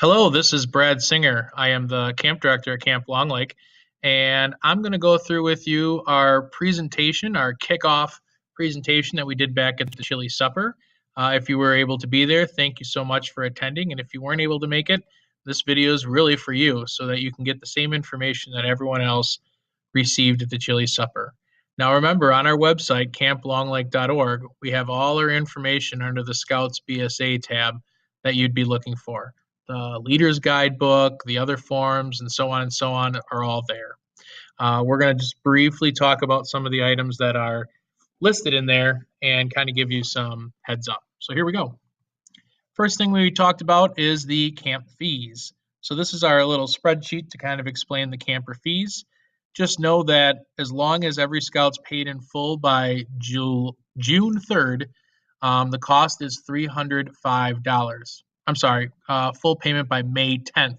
Hello, this is Brad Singer. I am the camp director at Camp Long Lake, and I'm going to go through with you our presentation, our kickoff presentation that we did back at the Chili Supper. If you were able to be there, thank you so much for attending. And if you weren't able to make it, this video is really for you so that you can get the same information that everyone else received at the Chili Supper. Now, remember, on our website, camplonglake.org, we have all our information under the Scouts BSA tab that you'd be looking for. The Leader's Guidebook, the other forms, and so on are all there. We're going to just briefly talk about some of the items that are listed in there and kind of give you some heads up. So here we go. First thing we talked about is the camp fees. So this is our little spreadsheet to kind of explain the camper fees. Just know that as long as every scout's paid in full by June 3rd, the cost is $305. I'm sorry, full payment by May 10th,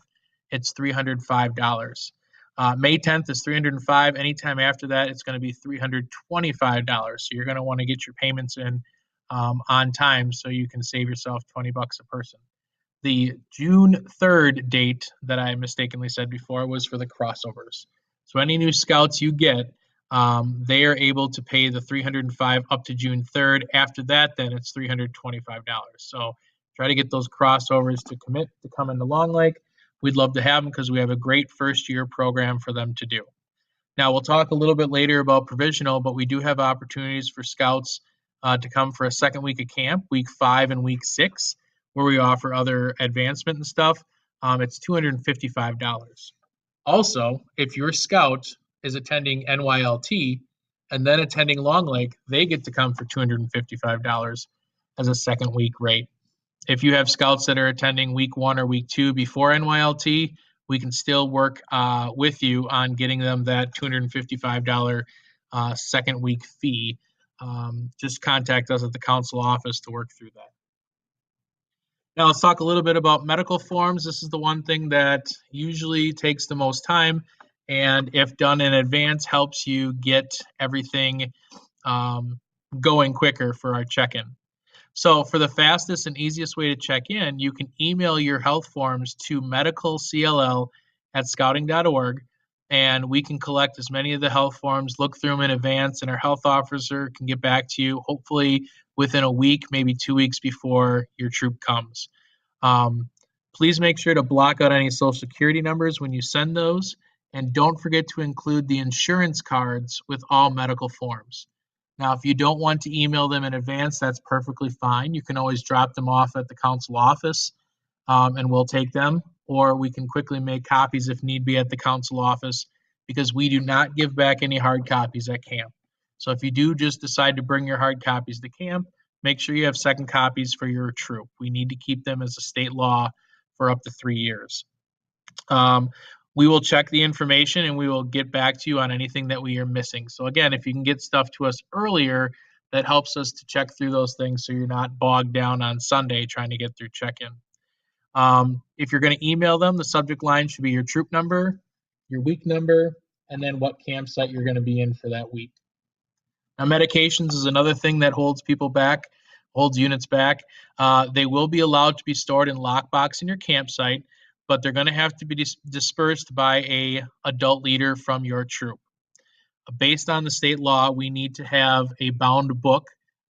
it's $305. May 10th is $305. Anytime after that, it's going to be $325. So you're going to want to get your payments in on time so you can save yourself 20 bucks a person. The June 3rd date that I mistakenly said before was for the crossovers. So any new scouts you get, they are able to pay the $305 up to June 3rd. After that, then it's $325. So try to get those crossovers to commit to come into Long Lake. We'd love to have them because we have a great first year program for them to do. Now, we'll talk a little bit later about provisional, but we do have opportunities for scouts to come for a second week of camp, week 5 and week 6, where we offer other advancement and stuff. It's $255. Also, if your scout is attending NYLT and then attending Long Lake, they get to come for $255 as a second week rate. If you have scouts that are attending week 1 or week 2 before NYLT, we can still work with you on getting them that $255 second week fee. Just contact us at the council office to work through that. Now let's talk a little bit about medical forms. This is the one thing that usually takes the most time, and if done in advance, helps you get everything going quicker for our check-in. So for the fastest and easiest way to check in, you can email your health forms to medicalcll@scouting.org, and we can collect as many of the health forms, look through them in advance, and our health officer can get back to you, hopefully within a week, maybe 2 weeks before your troop comes. Please make sure to block out any social security numbers when you send those, and don't forget to include the insurance cards with all medical forms. Now, if you don't want to email them in advance, that's perfectly fine. You can always drop them off at the council office, and we'll take them, or we can quickly make copies if need be at the council office, because we do not give back any hard copies at camp. So if you do just decide to bring your hard copies to camp, make sure you have second copies for your troop. We need to keep them as a state law for up to 3 years. We will check the information and we will get back to you on anything that we are missing. So again, if you can get stuff to us earlier, that helps us to check through those things so you're not bogged down on Sunday trying to get through check-in. If you're going to email them, the subject line should be your troop number, your week number, and then what campsite you're going to be in for that week. Now, medications is another thing that holds people back, holds units back. They will be allowed to be stored in lockbox in your campsite, but they're going to have to be dispersed by a adult leader from your troop. Based on the state law, we need to have a bound book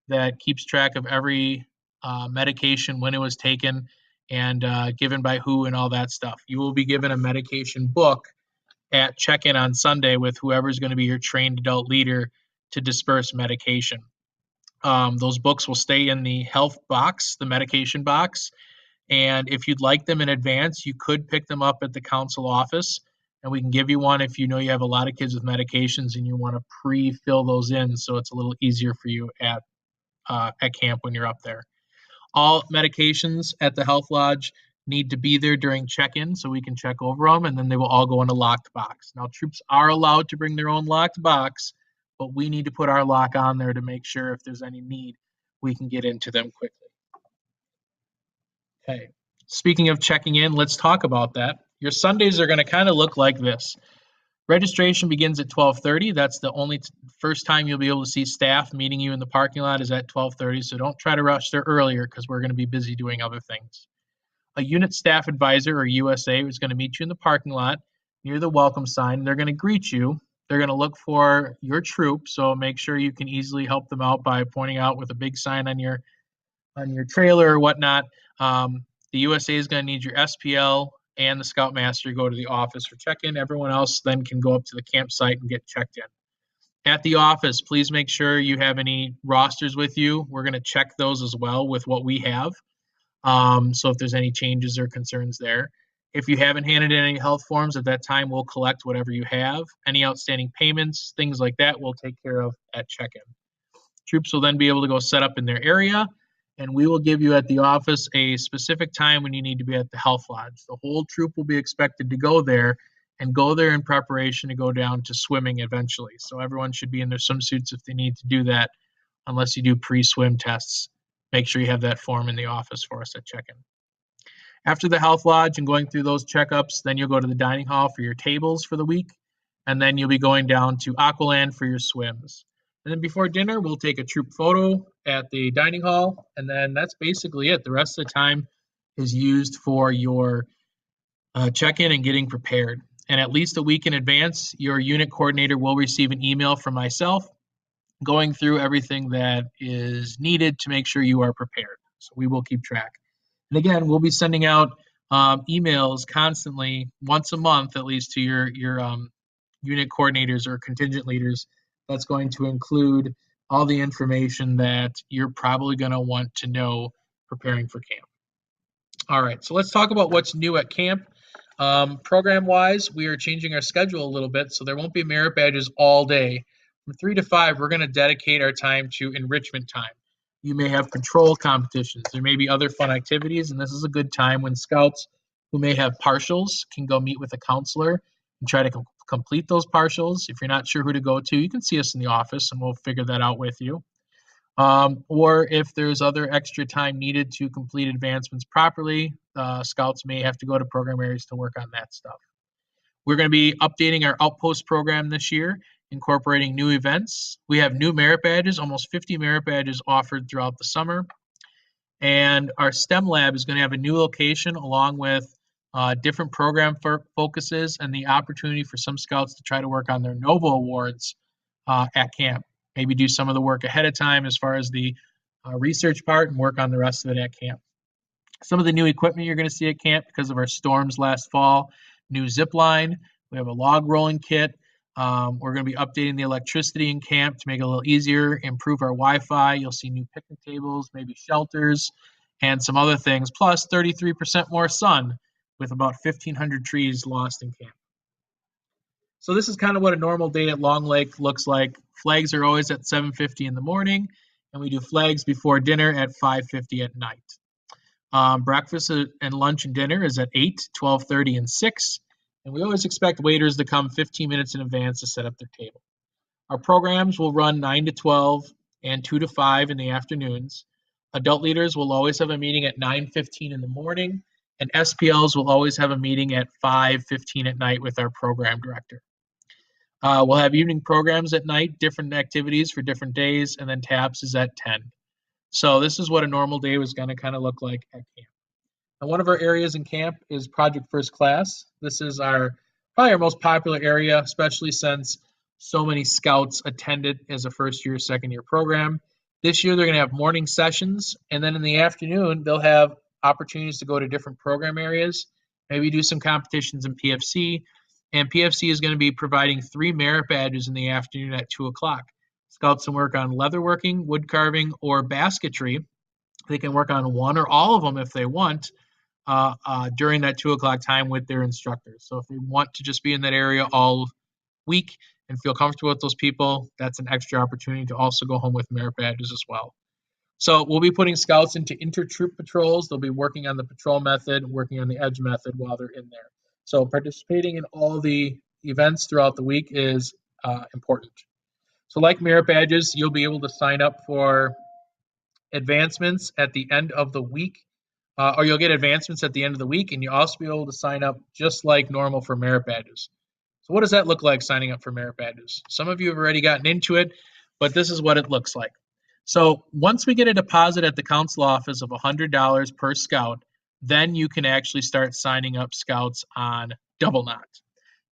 that keeps track of every medication, when it was taken, and given by who and all that stuff. You will be given a medication book at check-in on Sunday with whoever's going to be your trained adult leader to disperse medication. Those books will stay in the health box, the medication box, and if you'd like them in advance, you could pick them up at the council office, and we can give you one if you know you have a lot of kids with medications and you want to pre-fill those in so it's a little easier for you at camp when you're up there. All medications at the health lodge need to be there during check-in so we can check over them, and then they will all go in a locked box. Now, troops are allowed to bring their own locked box, but we need to put our lock on there to make sure if there's any need, we can get into them quickly. Okay, speaking of checking in, let's talk about that. Your Sundays are going to kind of look like this. Registration begins at 12:30. That's the only first time you'll be able to see staff meeting you in the parking lot is at 12:30. So don't try to rush there earlier because we're going to be busy doing other things. a unit staff advisor or USA who's going to meet you in the parking lot near the welcome sign. They're going to greet you. They're going to look for your troop, so make sure you can easily help them out by pointing out with a big sign on your trailer or whatnot. The USA is going to need your SPL and the Scoutmaster to go to the office for check-in. Everyone else then can go up to the campsite and get checked in. At the office, please make sure you have any rosters with you. We're going to check those as well with what we have. So if there's any changes or concerns there. If you haven't handed in any health forms at that time, we'll collect whatever you have. Any outstanding payments, things like that, we'll take care of at check-in. Troops will then be able to go set up in their area, and we will give you at the office a specific time when you need to be at the health lodge. The whole troop will be expected to go there in preparation to go down to swimming eventually. So everyone should be in their swimsuits if they need to do that, unless you do pre-swim tests. Make sure you have that form in the office for us at check-in. After the health lodge and going through those checkups, then you'll go to the dining hall for your tables for the week, and then you'll be going down to Aqualand for your swims. And then before dinner, we'll take a troop photo at the dining hall, and then that's basically it. The rest of the time is used for your check-in and getting prepared. And at least a week in advance, your unit coordinator will receive an email from myself going through everything that is needed to make sure you are prepared. So we will keep track. And again, we'll be sending out emails constantly, once a month at least, to your unit coordinators or contingent leaders. That's going to include all the information that you're probably going to want to know preparing for camp. All right, so let's talk about what's new at camp. Program-wise, we are changing our schedule a little bit, so there won't be merit badges all day. From 3 to 5, we're going to dedicate our time to enrichment time. You may have control competitions. There may be other fun activities, and this is a good time when scouts who may have partials can go meet with a counselor and try to complete those partials. If you're not sure who to go to, you can see us in the office, and we'll figure that out with you. Or if there's other extra time needed to complete advancements properly, scouts may have to go to program areas to work on that stuff. We're going to be updating our outpost program this year, incorporating new events. We have new merit badges, almost 50 merit badges offered throughout the summer. And our STEM lab is going to have a new location along with different program focuses and the opportunity for some scouts to try to work on their NOVA awards at camp. Maybe do some of the work ahead of time as far as the research part and work on the rest of it at camp. Some of the new equipment you're going to see at camp because of our storms last fall, new zip line. We have a log rolling kit. We're going to be updating the electricity in camp to make it a little easier, improve our Wi-Fi. You'll see new picnic tables, maybe shelters, and some other things, plus 33% more sun with about 1,500 trees lost in camp. So this is kind of what a normal day at Long Lake looks like. Flags are always at 7:50 in the morning, and we do flags before dinner at 5:50 at night. Breakfast and lunch and dinner is at 8, 12:30, and 6. And we always expect waiters to come 15 minutes in advance to set up their table. Our programs will run 9 to 12 and 2 to 5 in the afternoons. Adult leaders will always have a meeting at 9:15 in the morning, and SPLs will always have a meeting at 5:15 at night with our program director. We'll have evening programs at night, different activities for different days, and then TAPS is at 10. So this is what a normal day was going to kind of look like at camp. Now, one of our areas in camp is Project First Class. This is probably our most popular area, especially since so many scouts attend it as a first year, second year program. This year, they're going to have morning sessions, and then in the afternoon, they'll have opportunities to go to different program areas, maybe do some competitions in PFC. And PFC is going to be providing 3 merit badges in the afternoon at 2 o'clock. Scouts can work on leatherworking, wood carving, or basketry. They can work on one or all of them if they want during that 2 o'clock time with their instructors. So if they want to just be in that area all week and feel comfortable with those people, that's an extra opportunity to also go home with merit badges as well. So we'll be putting scouts into inter-troop patrols. They'll be working on the patrol method, working on the edge method while they're in there. So participating in all the events throughout the week is important. So like merit badges, you'll be able to sign up for advancements at the end of the week, or you'll get advancements at the end of the week, and you'll also be able to sign up just like normal for merit badges. So what does that look like, signing up for merit badges? Some of you have already gotten into it, but this is what it looks like. So once we get a deposit at the council office of $100 per scout, then you can actually start signing up scouts on Double Knot.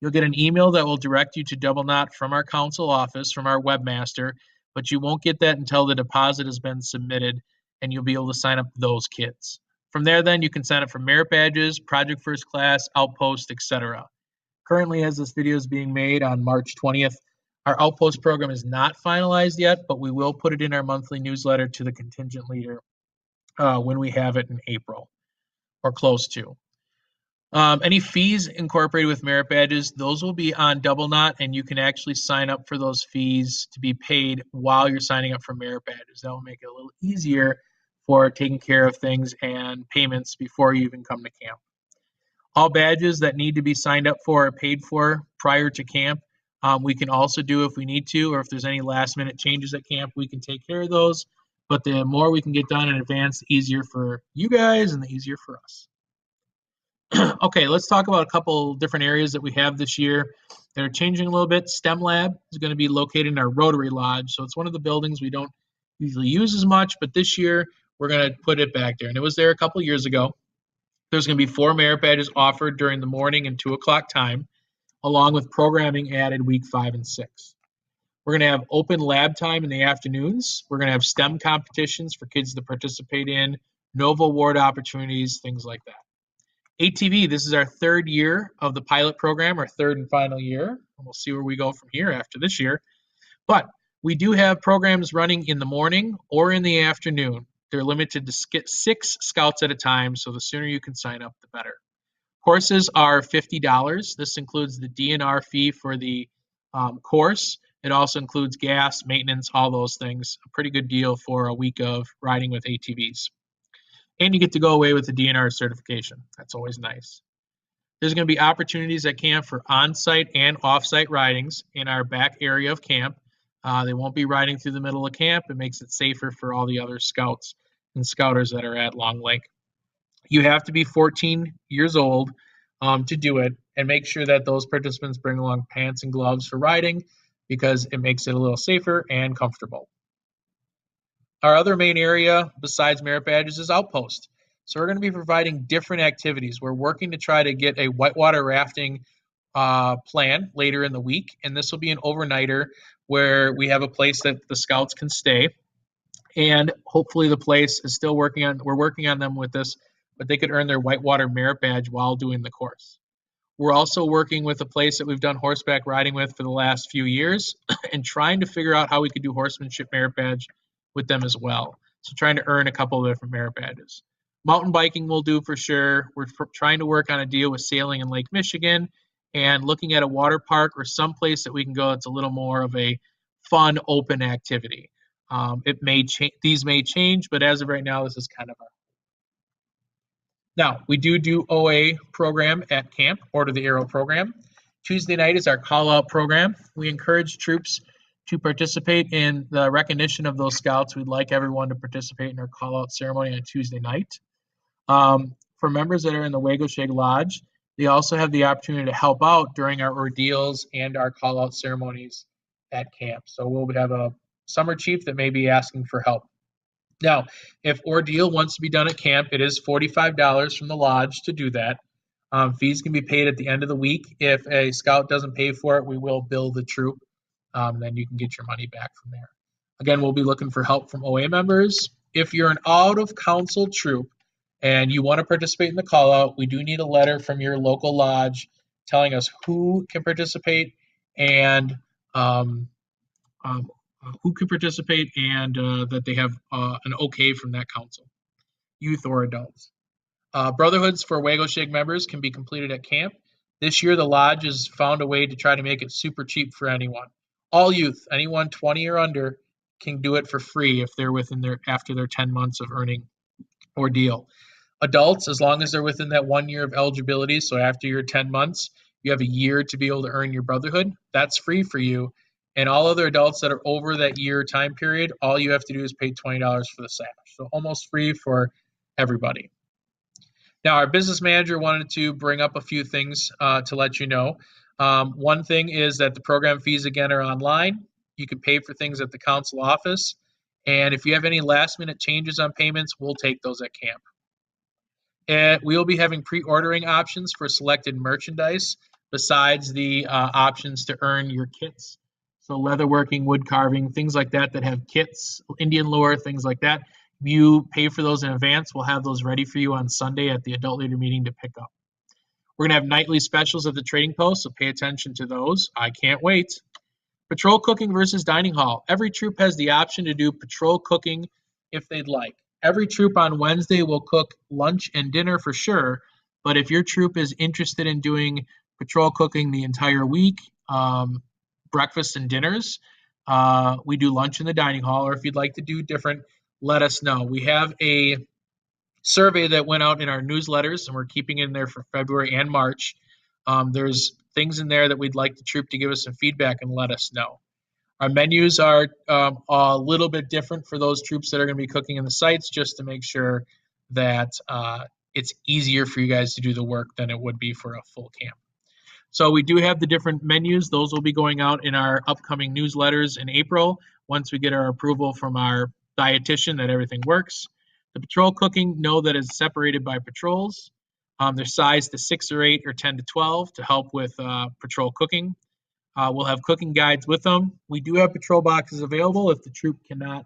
You'll get an email that will direct you to Double Knot from our council office, from our webmaster, but you won't get that until the deposit has been submitted and you'll be able to sign up those kids. From there, then you can sign up for merit badges, Project First Class, Outpost, etc. Currently, as this video is being made on March 20th, our Outpost program is not finalized yet, but we will put it in our monthly newsletter to the contingent leader when we have it in April or close to. Any fees incorporated with merit badges, those will be on Double Knot, and you can actually sign up for those fees to be paid while you're signing up for merit badges. That will make it a little easier for taking care of things and payments before you even come to camp. All badges that need to be signed up for are paid for prior to camp. We can also do if we need to, or if there's any last minute changes at camp, we can take care of those. But the more we can get done in advance, the easier for you guys and the easier for us. Okay, let's talk about a couple different areas that we have this year that are changing a little bit. STEM Lab is going to be located in our Rotary Lodge. So it's one of the buildings we don't usually use as much, but this year we're going to put it back there. And it was there a couple years ago. There's going to be 4 merit badges offered during the morning and 2 o'clock time, along with programming added week 5 and 6. We're going to have open lab time in the afternoons. We're going to have STEM competitions for kids to participate in, Nova Award opportunities, things like that. ATV, this is our 3rd year of the pilot program, our 3rd and final year. And we'll see where we go from here after this year. But we do have programs running in the morning or in the afternoon. They're limited to get 6 scouts at a time, so the sooner you can sign up, the better. Courses are $50. This includes the DNR fee for the course. It also includes gas, maintenance, all those things. A pretty good deal for a week of riding with ATVs. And you get to go away with the DNR certification. That's always nice. There's going to be opportunities at camp for on-site and off-site ridings in our back area of camp. They won't be riding through the middle of camp. It makes it safer for all the other scouts and scouters that are at Long Lake. You have to be 14 years old to do it, and make sure that those participants bring along pants and gloves for riding because it makes it a little safer and comfortable. Our other main area besides merit badges is Outpost. So we're going to be providing different activities. We're working to try to get a whitewater rafting plan later in the week, and this will be an overnighter where we have a place that the scouts can stay. And hopefully the place is still we're working on them with this, but they could earn their whitewater merit badge while doing the course. We're also working with a place that we've done horseback riding with for the last few years and trying to figure out how we could do horsemanship merit badge with them as well. So trying to earn a couple of different merit badges. Mountain biking we'll do for sure. We're trying to work on a deal with sailing in Lake Michigan and looking at a water park or some place that we can go that's a little more of a fun, open activity. These may change, but as of right now, this is kind of our. Now, we do OA program at camp, Order the Arrow program. Tuesday night is our call-out program. We encourage troops to participate in the recognition of those scouts. We'd like everyone to participate in our call-out ceremony on Tuesday night. For members that are in the Wagoshig Lodge, they also have the opportunity to help out during our ordeals and our call-out ceremonies at camp. So we'll have a summer chief that may be asking for help. Now, if ordeal wants to be done at camp, it is $45 from the lodge to do that. Fees can be paid at the end of the week. If a scout doesn't pay for it, we will bill the troop. Then you can get your money back from there. Again, we'll be looking for help from OA members. If you're an out-of-council troop and you want to participate in the call-out, we do need a letter from your local lodge telling us who can participate and that they have an okay from that council, youth or adults. Brotherhoods for Wagoshig members can be completed at camp. This year, the lodge has found a way to try to make it super cheap for anyone. All youth, anyone 20 or under, can do it for free if they're after their 10 months of earning ordeal. Adults, as long as they're within that 1 year of eligibility, so after your 10 months, you have a year to be able to earn your brotherhood. That's free for you. And all other adults that are over that year time period, all you have to do is pay $20 for the sash. So almost free for everybody. Now, our business manager wanted to bring up a few things to let you know. One thing is that the program fees, again, are online. You can pay for things at the council office. And if you have any last-minute changes on payments, we'll take those at camp. And we will be having pre-ordering options for selected merchandise besides the options to earn your kits. So leatherworking, wood carving, things like that that have kits, Indian lore, things like that. If you pay for those in advance, we'll have those ready for you on Sunday at the adult leader meeting to pick up. We're going to have nightly specials at the trading post, so pay attention to those. I can't wait. Patrol cooking versus dining hall. Every troop has the option to do patrol cooking if they'd like. Every troop on Wednesday will cook lunch and dinner for sure, but if your troop is interested in doing patrol cooking the entire week, breakfast and dinners, we do lunch in the dining hall, or if you'd like to do different, let us know. We have a survey that went out in our newsletters, and we're keeping it in there for February and March. There's things in there that we'd like the troop to give us some feedback and let us know. Our menus are a little bit different for those troops that are going to be cooking in the sites, just to make sure that it's easier for you guys to do the work than it would be for a full camp. So we do have the different menus. Those will be going out in our upcoming newsletters in April once we get our approval from our dietitian that everything works. The patrol cooking, know that it's separated by patrols. They're sized to 6 or 8 or 10 to 12 to help with patrol cooking. We'll have cooking guides with them. We do have patrol boxes available. If the troop cannot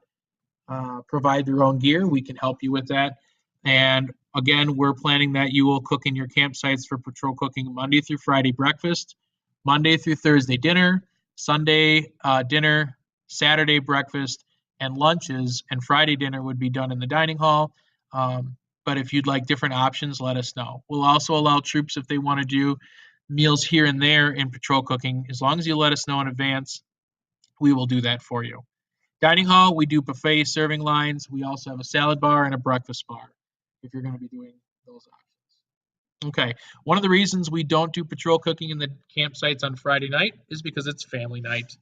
provide their own gear, we can help you with that. And again, we're planning that you will cook in your campsites for patrol cooking Monday through Friday breakfast, Monday through Thursday dinner, Sunday dinner, Saturday breakfast, and lunches, and Friday dinner would be done in the dining hall. But if you'd like different options, let us know. We'll also allow troops, if they want to do meals here and there in patrol cooking. As long as you let us know in advance, we will do that for you. Dining hall, we do buffet serving lines. We also have a salad bar and a breakfast bar if you're going to be doing those options. Okay, one of the reasons we don't do patrol cooking in the campsites on Friday night is because it's family night.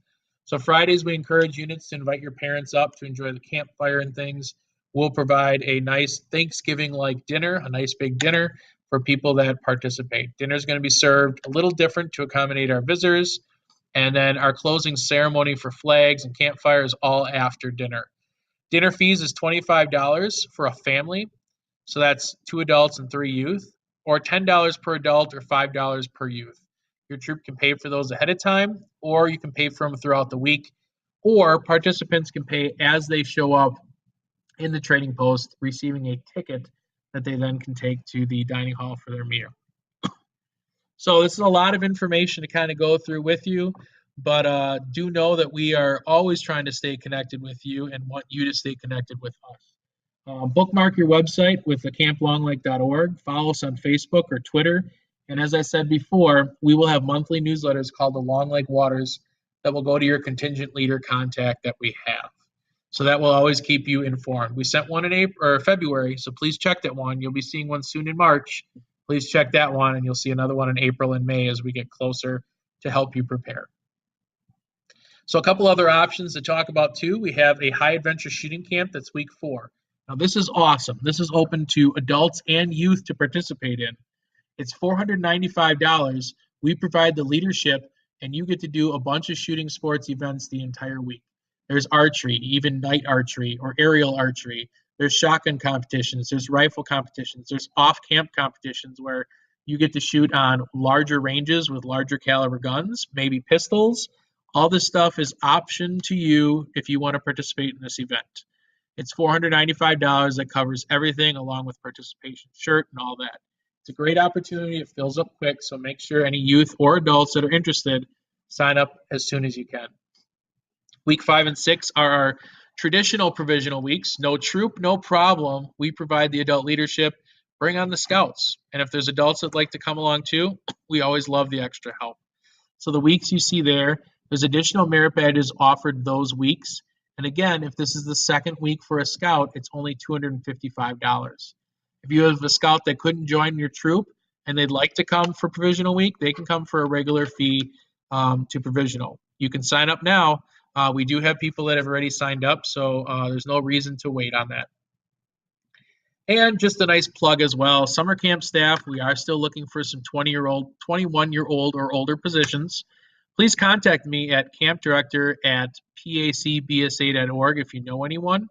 So Fridays, we encourage units to invite your parents up to enjoy the campfire and things. We'll provide a nice Thanksgiving-like dinner, a nice big dinner for people that participate. Dinner is going to be served a little different to accommodate our visitors. And then our closing ceremony for flags and campfires all after dinner. Dinner fees is $25 for a family. So that's 2 adults and 3 youth, or $10 per adult or $5 per youth. Your troop can pay for those ahead of time, or you can pay for them throughout the week, or participants can pay as they show up in the trading post, receiving a ticket that they then can take to the dining hall for their meal. So this is a lot of information to kind of go through with you, but do know that we are always trying to stay connected with you and want you to stay connected with us. Bookmark your website with the camplonglake.org. Follow us on Facebook or Twitter. And as I said before, we will have monthly newsletters called the Long Lake Waters that will go to your contingent leader contact that we have. So that will always keep you informed. We sent one in April or February, so please check that one. You'll be seeing one soon in March. Please check that one, and you'll see another one in April and May as we get closer to help you prepare. So a couple other options to talk about too. We have a high adventure shooting camp that's week 4. Now this is awesome. This is open to adults and youth to participate in. It's $495. We provide the leadership, and you get to do a bunch of shooting sports events the entire week. There's archery, even night archery or aerial archery. There's shotgun competitions. There's rifle competitions. There's off-camp competitions where you get to shoot on larger ranges with larger caliber guns, maybe pistols. All this stuff is option to you if you want to participate in this event. It's $495 that covers everything along with participation shirt and all that. It's a great opportunity. It fills up quick, so make sure any youth or adults that are interested sign up as soon as you can. Week 5 and 6 are our traditional provisional weeks. No troop, no problem. We provide the adult leadership. Bring on the scouts. And if there's adults that like to come along too, we always love the extra help. So the weeks you see there's additional merit badges offered those weeks. And again, if this is the second week for a scout, it's only $255. If you have a scout that couldn't join your troop and they'd like to come for provisional week, they can come for a regular fee to provisional. You can sign up now. We do have people that have already signed up, so there's no reason to wait on that. And just a nice plug as well, summer camp staff, we are still looking for some 21-year-old or older positions. Please contact me at campdirector@pacbsa.org if you know anyone.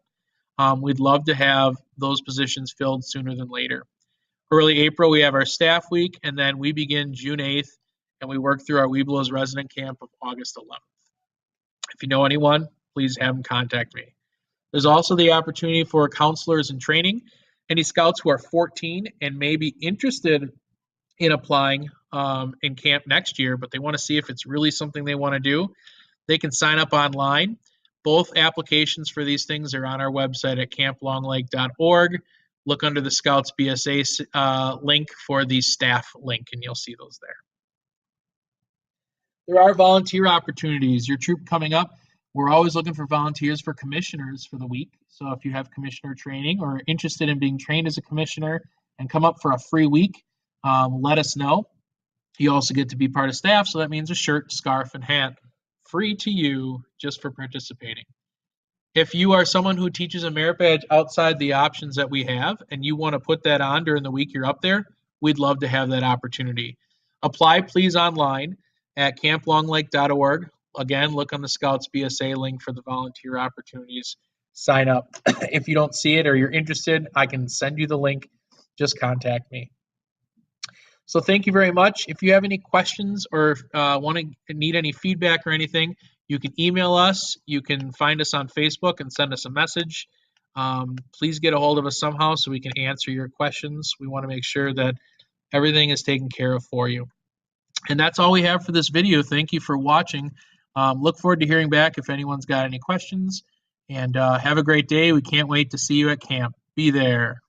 We'd love to have those positions filled sooner than later. Early April, we have our staff week, and then we begin June 8th, and we work through our Weeblos resident camp of August 11th. If you know anyone, please have them contact me. There's also the opportunity for counselors in training. Any scouts who are 14 and may be interested in applying in camp next year, but they want to see if it's really something they want to do, they can sign up online. Both applications for these things are on our website at camplonglake.org. Look under the Scouts BSA link for the staff link, and you'll see those there. There are volunteer opportunities. Your troop coming up, we're always looking for volunteers for commissioners for the week. So if you have commissioner training or interested in being trained as a commissioner and come up for a free week, let us know. You also get to be part of staff, so that means a shirt, scarf, and hat free to you just for participating. If you are someone who teaches a merit badge outside the options that we have and you want to put that on during the week you're up there, we'd love to have that opportunity. Apply, please, online at camplonglake.org. Again, look on the Scouts BSA link for the volunteer opportunities. Sign up. If you don't see it or you're interested, I can send you the link. Just contact me. So thank you very much. If you have any questions or need any feedback or anything, you can email us. You can find us on Facebook and send us a message. Please get a hold of us somehow so we can answer your questions. We want to make sure that everything is taken care of for you. And that's all we have for this video. Thank you for watching. Look forward to hearing back if anyone's got any questions. And have a great day. We can't wait to see you at camp. Be there.